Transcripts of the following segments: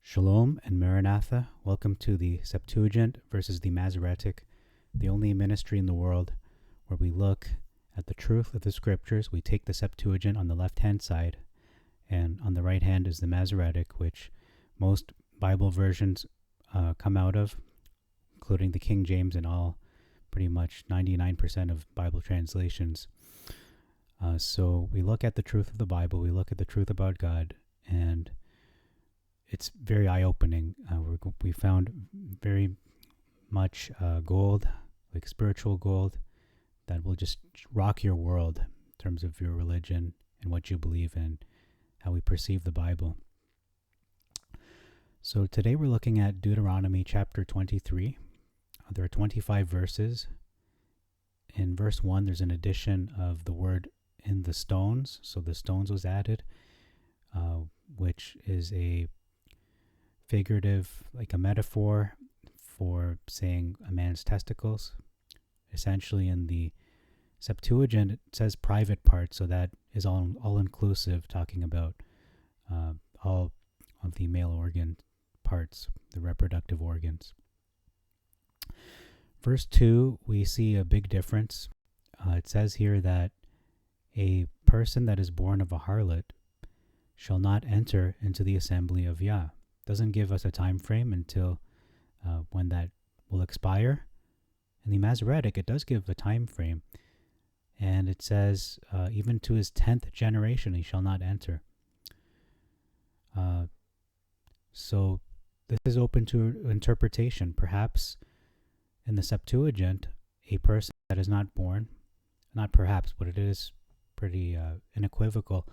Shalom and Maranatha. Welcome to the Septuagint versus the Masoretic, the only ministry in the world where we look at the truth of the scriptures. We take the Septuagint on the left-hand side, and on the right hand is the Masoretic, which most Bible versions come out of, including the King James and all, pretty much 99% of Bible translations. So we look at the truth of the Bible, we look at the truth about God, and it's very eye-opening. We found very much gold, like spiritual gold, that will just rock your world in terms of your religion and what you believe in, how we perceive the Bible. So today we're looking at Deuteronomy chapter 23. There are 25 verses. In verse 1, there's an addition of the word in the stones. So the stones was added, which is a figurative, like a metaphor for saying a man's testicles. Essentially in the Septuagint it says private parts, so that is all inclusive, talking about all of the male organ parts, the reproductive organs. Verse 2, we see a big difference. It says here that a person that is born of a harlot shall not enter into the assembly of Yah. Doesn't give us a time frame until when that will expire. In the Masoretic, it does give a time frame, and it says even to his 10th generation he shall not enter. So this is open to interpretation. Perhaps in the Septuagint, a person that is not born, not perhaps, but it is pretty unequivocal.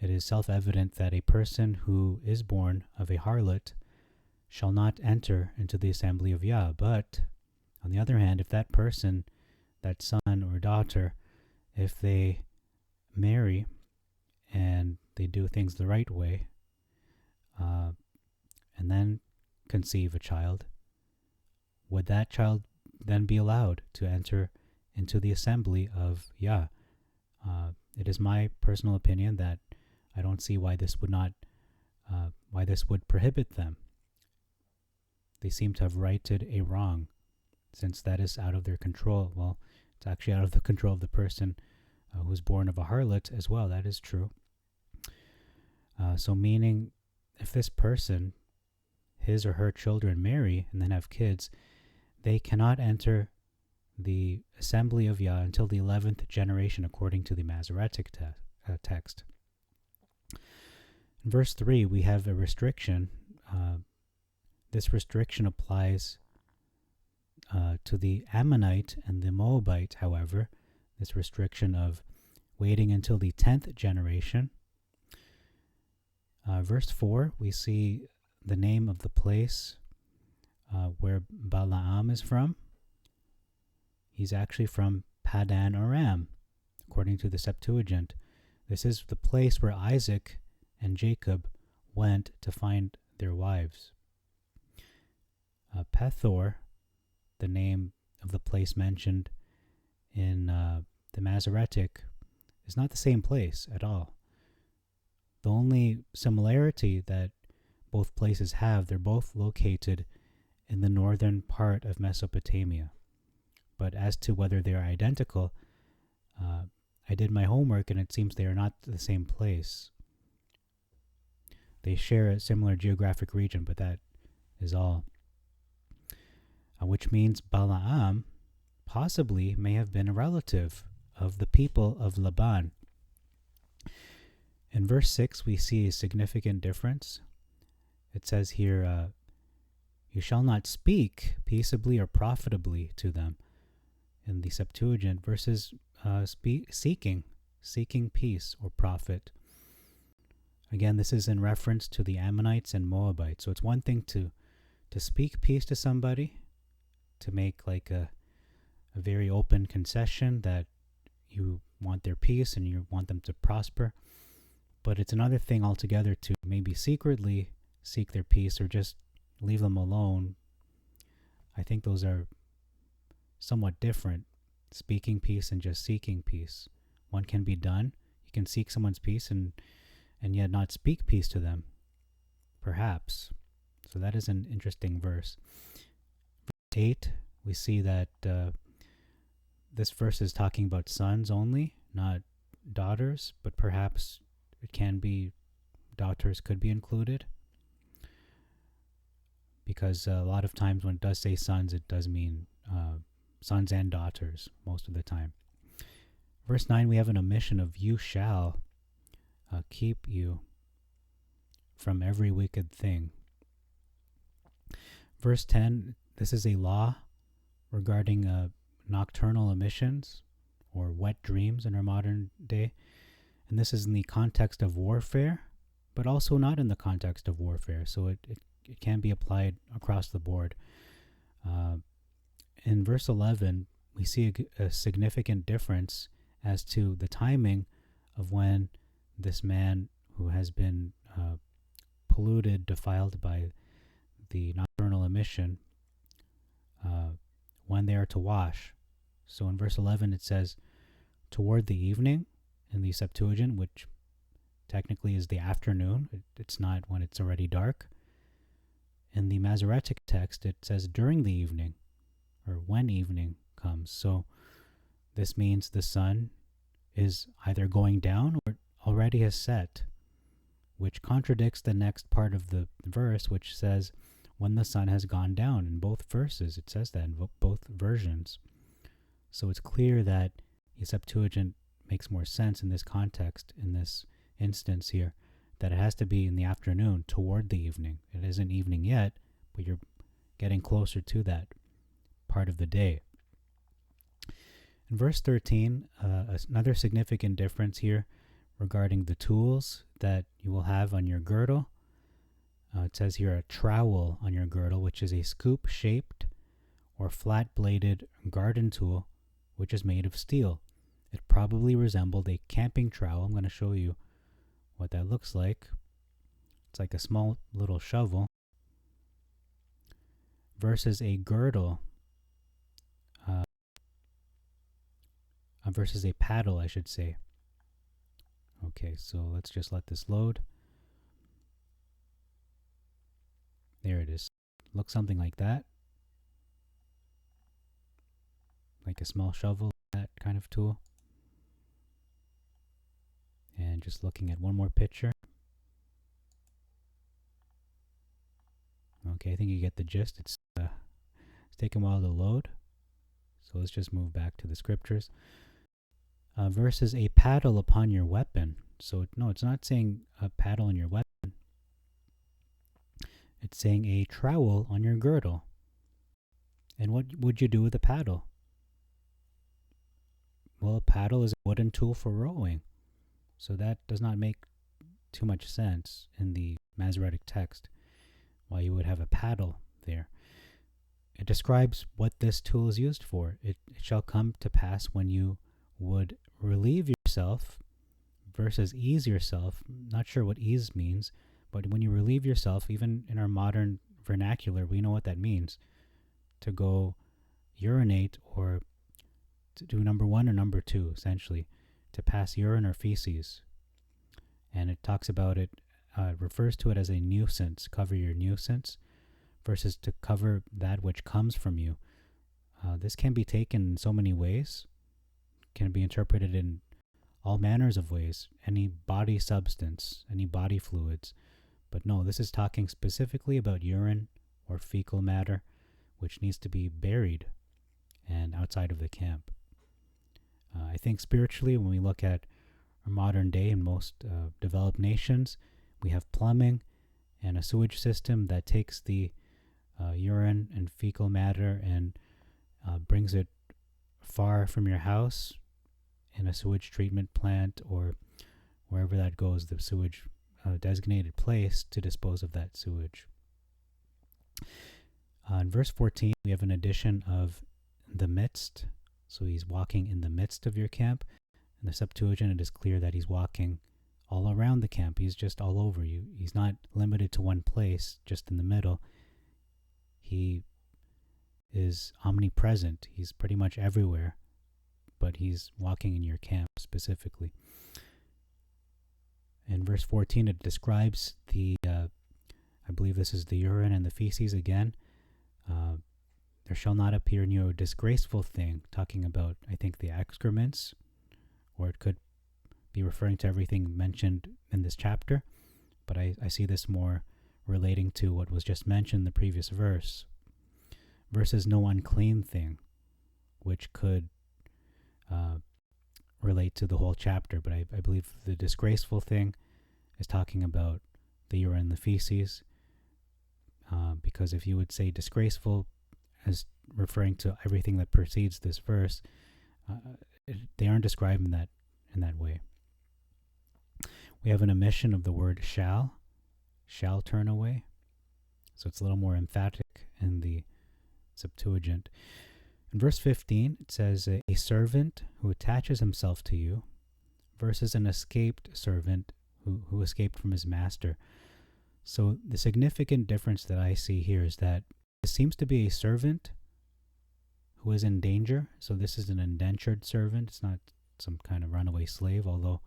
It is self-evident that a person who is born of a harlot shall not enter into the assembly of Yah. But, on the other hand, if that person, that son or daughter, if they marry and they do things the right way, and then conceive a child, would that child then be allowed to enter into the assembly of Yah? It is my personal opinion that I don't see why this would prohibit them. They seem to have righted a wrong, since that is out of their control. Well, it's actually out of the control of the person who's born of a harlot as well. That is true. So meaning, if this person, his or her children, marry and then have kids, they cannot enter the assembly of Yah until the 11th generation, according to the Masoretic text. In verse 3, we have a restriction. This restriction applies to the Ammonite and the Moabite, however. This restriction of waiting until the 10th generation. Verse 4, we see the name of the place where Balaam is from. He's actually from Padanaram, according to the Septuagint. This is the place where Isaac and Jacob went to find their wives. Pethor, the name of the place mentioned in the Masoretic, is not the same place at all. The only similarity that both places have, they're both located in the northern part of Mesopotamia. But as to whether they are identical, I did my homework and it seems they are not the same place. They share a similar geographic region, but that is all. Which means Balaam possibly may have been a relative of the people of Laban. In verse 6, we see a significant difference. It says here, you shall not speak peaceably or profitably to them in the Septuagint versus seeking peace or profit. Again, this is in reference to the Ammonites and Moabites. So it's one thing to speak peace to somebody, to make like a very open concession that you want their peace and you want them to prosper. But it's another thing altogether to maybe secretly seek their peace or just leave them alone. I think those are somewhat different. speaking peace and just seeking peace. One can be done. You can seek someone's peace and yet not speak peace to them, perhaps. So that is an interesting verse. Verse 8, we see that this verse is talking about sons only, not daughters, but perhaps it can be daughters could be included, because a lot of times when it does say sons, it does mean sons and daughters most of the time. Verse 9, we have an omission of you shall keep you from every wicked thing. Verse 10, this is a law regarding nocturnal emissions or wet dreams in our modern day. And this is in the context of warfare, but also not in the context of warfare. So it can be applied across the board. In verse 11, we see a significant difference as to the timing of when this man who has been polluted, defiled by the nocturnal emission, when they are to wash. So in verse 11 it says, toward the evening in the Septuagint, which technically is the afternoon. It's not when it's already dark. In the Masoretic text, it says during the evening, or when evening comes. So this means the sun is either going down or already has set, which contradicts the next part of the verse, which says when the sun has gone down. In both verses, it says that in both versions. So it's clear that the Septuagint makes more sense in this context, in this instance here, that it has to be in the afternoon, toward the evening. It isn't evening yet, but you're getting closer to that part of the day. In verse 13, another significant difference here regarding the tools that you will have on your girdle. It says here a trowel on your girdle, which is a scoop-shaped or flat-bladed garden tool, which is made of steel. It probably resembled a camping trowel. I'm going to show you what that looks like. It's like a small little shovel versus a girdle, versus a paddle, I should say. Okay, so let's just let this load. There it is. Looks something like that. Like a small shovel, that kind of tool. And just looking at one more picture. Okay, I think you get the gist. It's taking a while to load. So let's just move back to the scriptures. Versus a paddle upon your weapon. So no, it's not saying a paddle on your weapon. It's saying a trowel on your girdle. And what would you do with a paddle? Well, a paddle is a wooden tool for rowing. So that does not make too much sense in the Masoretic text, why you would have a paddle there. It describes what this tool is used for. It shall come to pass when you would relieve yourself versus ease yourself. Not sure what ease means, but when you relieve yourself, even in our modern vernacular, we know what that means. To go urinate, or to do number one or number two, essentially. To pass urine or feces. And it talks about it, refers to it as a nuisance, cover your nuisance, versus to cover that which comes from you. This can be taken in so many ways, can be interpreted in all manners of ways, any body substance, any body fluids. But no, this is talking specifically about urine or fecal matter, which needs to be buried and outside of the camp. I think spiritually, when we look at our modern day in most developed nations, we have plumbing and a sewage system that takes the urine and fecal matter and brings it far from your house in a sewage treatment plant or wherever that goes, the sewage designated place to dispose of that sewage. In verse 14, we have an addition of the midst. So he's walking in the midst of your camp. In the Septuagint, it is clear that he's walking all around the camp. He's just all over you. He's not limited to one place, just in the middle. He is omnipresent. He's pretty much everywhere. but he's walking in your camp specifically. In verse 14, it describes I believe this is the urine and the feces again. There shall not appear in you a disgraceful thing, talking about, I think, the excrements, or it could be referring to everything mentioned in this chapter, but I see this more relating to what was just mentioned in the previous verse, versus no unclean thing, which could relate to the whole chapter, but I believe the disgraceful thing is talking about the urine and the feces, because if you would say disgraceful as referring to everything that precedes this verse, they aren't described in that way. We have an omission of the word shall turn away, so it's a little more emphatic in the Septuagint. In verse 15, it says, a servant who attaches himself to you versus an escaped servant who escaped from his master. So the significant difference that I see here is that it seems to be a servant who is in danger. So this is an indentured servant. It's not some kind of runaway slave, although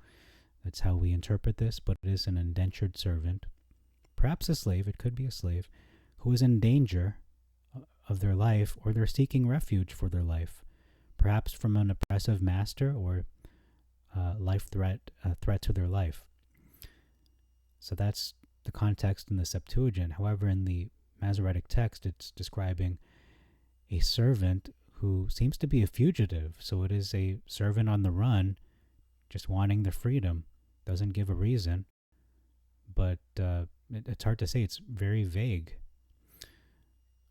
that's how we interpret this, but it is an indentured servant. Perhaps a slave, it could be a slave, who is in danger of their life, or they're seeking refuge for their life, perhaps from an oppressive master or threat to their life. So that's the context in the Septuagint. However, in the Masoretic text, it's describing a servant who seems to be a fugitive. So it is a servant on the run, just wanting the freedom. Doesn't give a reason, but it's hard to say. It's very vague.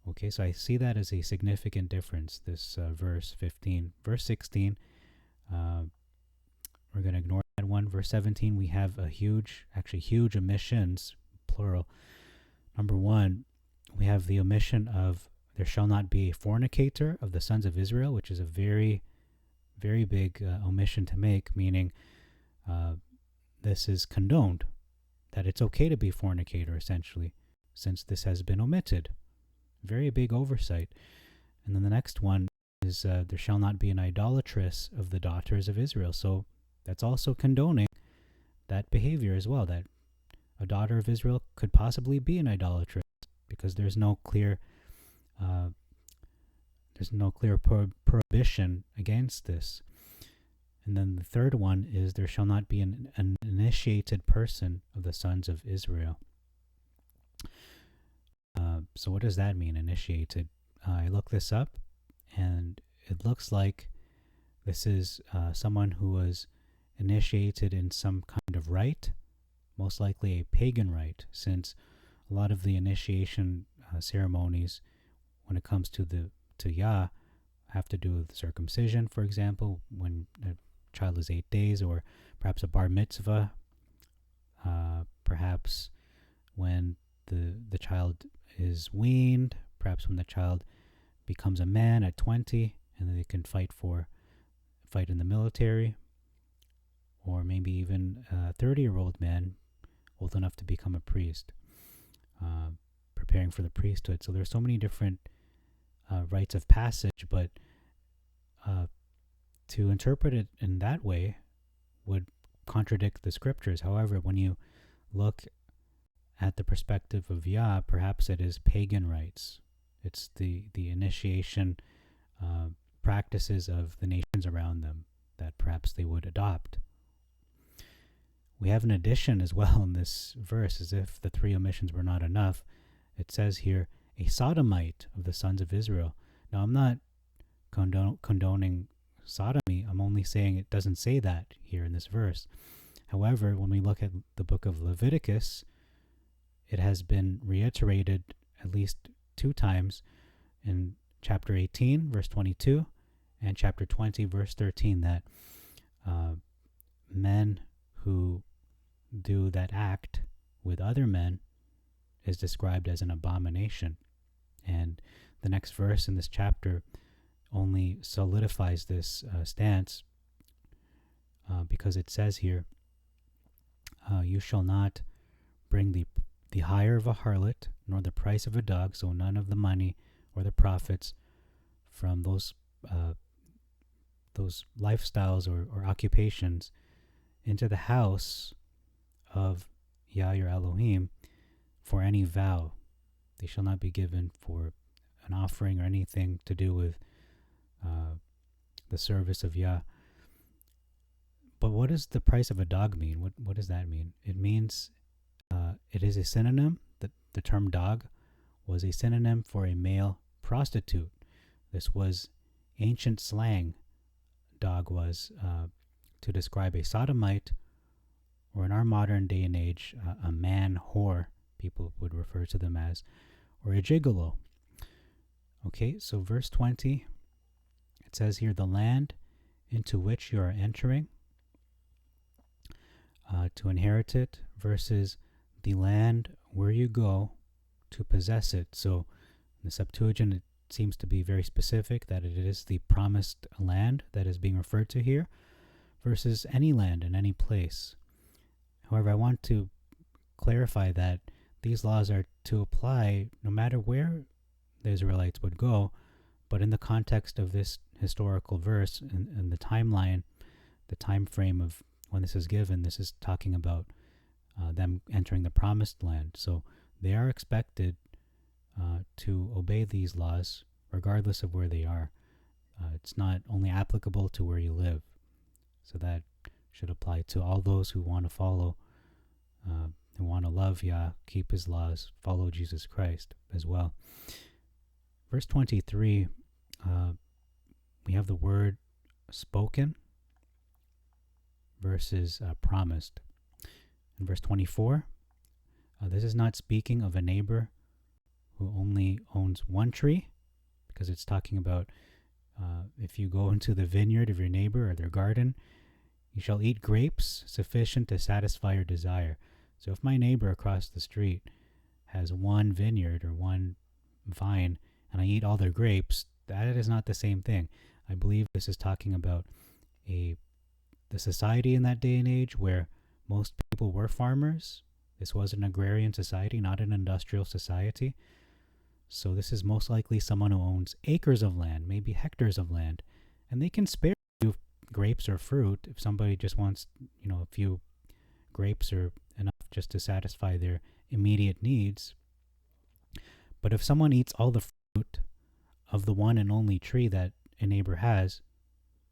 Okay, so I see that as a significant difference, this verse 15. Verse 16, we're going to ignore that one. Verse 17, we have huge omissions, plural. Number one, we have the omission of there shall not be a fornicator of the sons of Israel, which is a very, very big omission to make, meaning this is condoned, that it's okay to be fornicator, essentially, since this has been omitted. Very big oversight. And then the next one is there shall not be an idolatress of the daughters of Israel. So that's also condoning that behavior as well, that a daughter of Israel could possibly be an idolatress, because there's no clear prohibition against this. And then the third one is there shall not be an initiated person of the sons of Israel. So what does that mean, initiated? I looked this up, and it looks like this is someone who was initiated in some kind of rite, most likely a pagan rite, since a lot of the initiation ceremonies, when it comes to Yah, have to do with circumcision, for example, when a child is 8 days, or perhaps a bar mitzvah, perhaps when the child is weaned, perhaps when the child becomes a man at 20 and then they can fight in the military, or maybe even a 30-year-old man old enough to become a priest, preparing for the priesthood. So there's so many different rites of passage, but to interpret it in that way would contradict the scriptures. However, when you look at the perspective of Yah, perhaps it is pagan rites. It's the initiation practices of the nations around them that perhaps they would adopt. We have an addition as well in this verse, as if the three omissions were not enough. It says here, a sodomite of the sons of Israel. Now, I'm not condoning sodomy. I'm only saying it doesn't say that here in this verse. However, when we look at the book of Leviticus, it has been reiterated at least 2 times in chapter 18, verse 22, and chapter 20, verse 13, that men who do that act with other men is described as an abomination. And the next verse in this chapter only solidifies this stance, because it says here, you shall not bring the hire of a harlot, nor the price of a dog, so none of the money or the profits from those those lifestyles or occupations into the house of Yah your Elohim for any vow. They shall not be given for an offering or anything to do with the service of Yah. But what does the price of a dog mean? What does that mean? It means it is a synonym. The term dog was a synonym for a male prostitute. This was ancient slang. Dog was to describe a sodomite, or in our modern day and age, a man whore, people would refer to them as, or a gigolo. Okay, so verse 20, it says here, the land into which you are entering to inherit it, versus the land where you go to possess it. So in the Septuagint, it seems to be very specific that it is the promised land that is being referred to here, versus any land in any place. However, I want to clarify that these laws are to apply no matter where the Israelites would go, but in the context of this historical verse and the timeline, the time frame of when this is given, this is talking about them entering the promised land. So they are expected to obey these laws regardless of where they are. It's not only applicable to where you live. So that should apply to all those who want to follow, who want to love Yah, keep his laws, follow Jesus Christ as well. Verse 23, we have the word spoken versus promised. In verse 24, this is not speaking of a neighbor who only owns one tree, because it's talking about if you go into the vineyard of your neighbor or their garden, you shall eat grapes sufficient to satisfy your desire. So if my neighbor across the street has one vineyard or one vine and I eat all their grapes, that is not the same thing. I believe this is talking about the society in that day and age where most people were farmers. This was an agrarian society, not an industrial society. So this is most likely someone who owns acres of land, maybe hectares of land, and they can spare you grapes or fruit if somebody just wants, a few grapes or enough just to satisfy their immediate needs. But if someone eats all the fruit of the one and only tree that a neighbor has,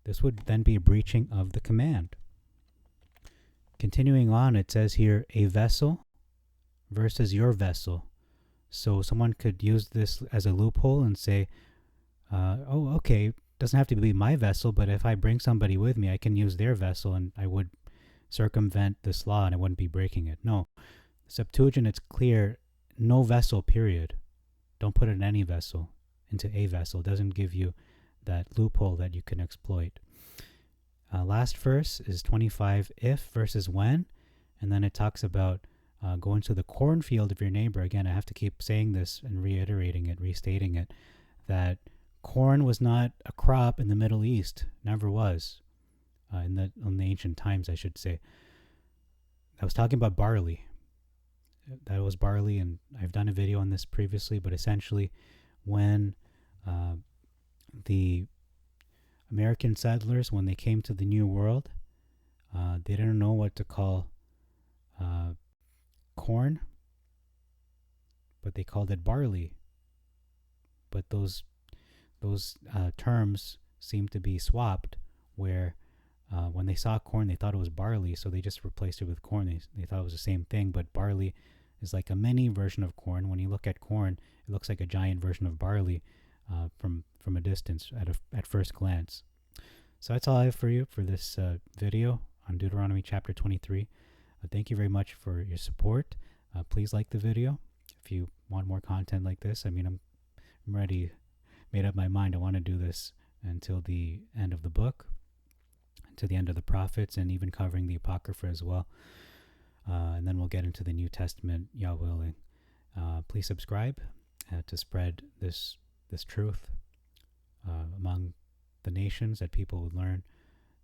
this would then be a breaching of the command. Continuing on, it says here, a vessel versus your vessel. So someone could use this as a loophole and say, okay, doesn't have to be my vessel, but if I bring somebody with me, I can use their vessel and I would circumvent this law and I wouldn't be breaking it. No, the Septuagint, it's clear, no vessel, period. Don't put it in any vessel, into a vessel. It doesn't give you that loophole that you can exploit. Last verse is 25, if versus when, and then it talks about going to the cornfield of your neighbor. Again, I have to keep saying this and reiterating it, restating it, that corn was not a crop in the Middle East, never was, in the ancient times, I should say. I was talking about barley. That was barley, and I've done a video on this previously, but essentially when the American settlers, when they came to the New World, they didn't know what to call corn, but they called it barley. But those terms seem to be swapped, where when they saw corn, they thought it was barley, so they just replaced it with corn. They thought it was the same thing, but barley is like a mini version of corn. When you look at corn, it looks like a giant version of barley from a distance at first glance. So that's all I have for you for this video on Deuteronomy chapter 23. Thank you very much for your support. Please like the video if you want more content like this. I mean, I'm already made up my mind. I want to do this until the end of the book, to the end of the prophets, and even covering the Apocrypha as well. And then we'll get into the New Testament, Yah willing. Please subscribe to spread this truth among the nations, that people would learn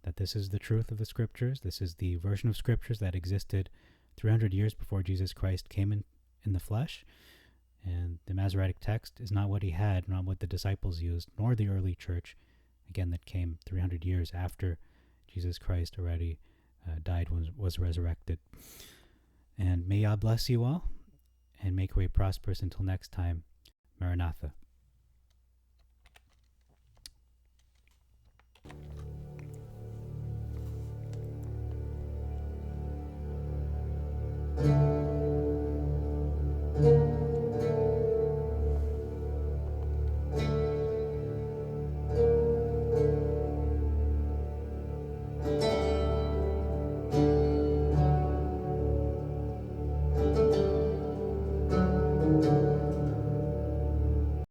that this is the truth of the Scriptures. This is the version of Scriptures that existed 300 years before Jesus Christ came in the flesh. And the Masoretic text is not what he had, not what the disciples used, nor the early church. again, that came 300 years after Jesus Christ already died, was resurrected. And may God bless you all, and make your way prosperous until next time. Maranatha.